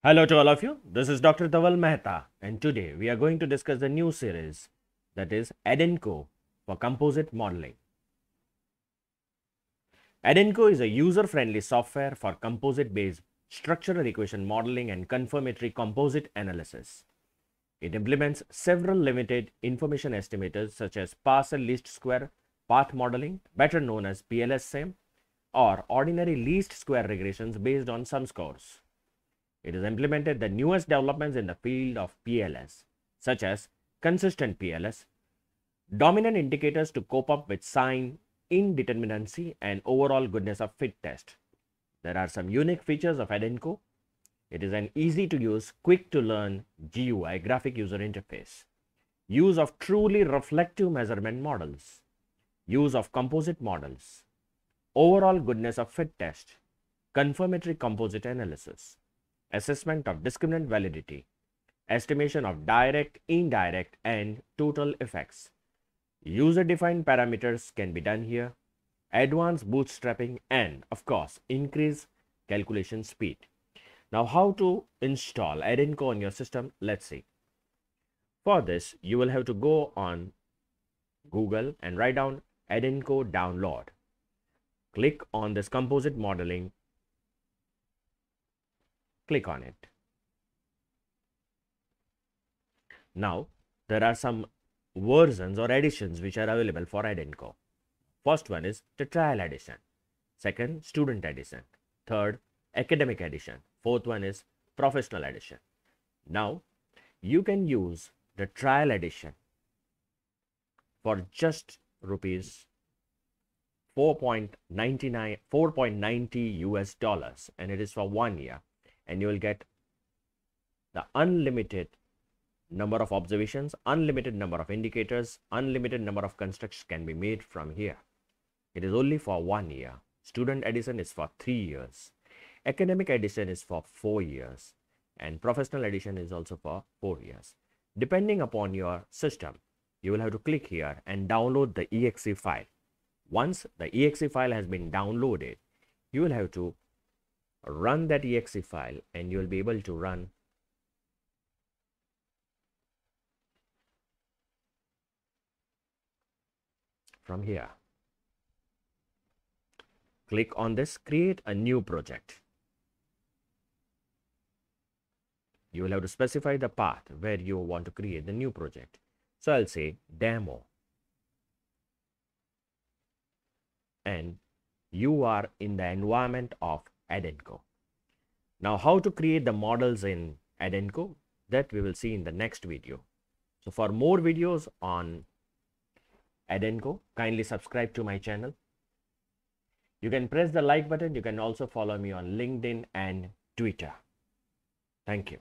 Hello to all of you. This is Dr. Dhaval Maheta, and today we are going to discuss the new series that is ADANCO for composite modeling. ADANCO is a user-friendly software for composite-based structural equation modeling and confirmatory composite analysis. It implements several limited information estimators such as partial least square path modeling, better known as PLSM, or ordinary least square regressions based on sum scores. It has implemented the newest developments in the field of PLS, such as consistent PLS, dominant indicators to cope up with sign indeterminacy and overall goodness of fit test. There are some unique features of ADANCO. It is an easy to use, quick to learn GUI graphic user interface. Use of truly reflective measurement models. Use of composite models. Overall goodness of fit test. Confirmatory composite analysis. Assessment of discriminant validity, estimation of direct, indirect, and total effects. User-defined parameters can be done here, advanced bootstrapping, and of course, increase calculation speed. Now, how to install ADANCO on your system? Let's see. For this, you will have to go on Google and write down ADANCO download. Click on this composite modeling. Click on it. Now, there are some versions or editions which are available for ADANCO. First one is the trial edition. Second, student edition. Third, academic edition. Fourth one is professional edition. Now, you can use the trial edition for just rupees 4.90 US dollars, and it is for 1 year. And you will get the unlimited number of observations, unlimited number of indicators, unlimited number of constructs can be made from here. It is only for 1 year. Student edition is for 3 years. Academic edition is for 4 years. And professional edition is also for 4 years. Depending upon your system, you will have to click here and download the exe file. Once the exe file has been downloaded, you will have to run that exe file and you will be able to run from here. Click on this, create a new project. You will have to specify the path where you want to create the new project. So I'll say demo. And you are in the environment of ADANCO. Now, how to create the models in ADANCO, that we will see in the next video. So for more videos on ADANCO, kindly subscribe to my channel. You can press the like button. You can also follow me on LinkedIn and Twitter. Thank you.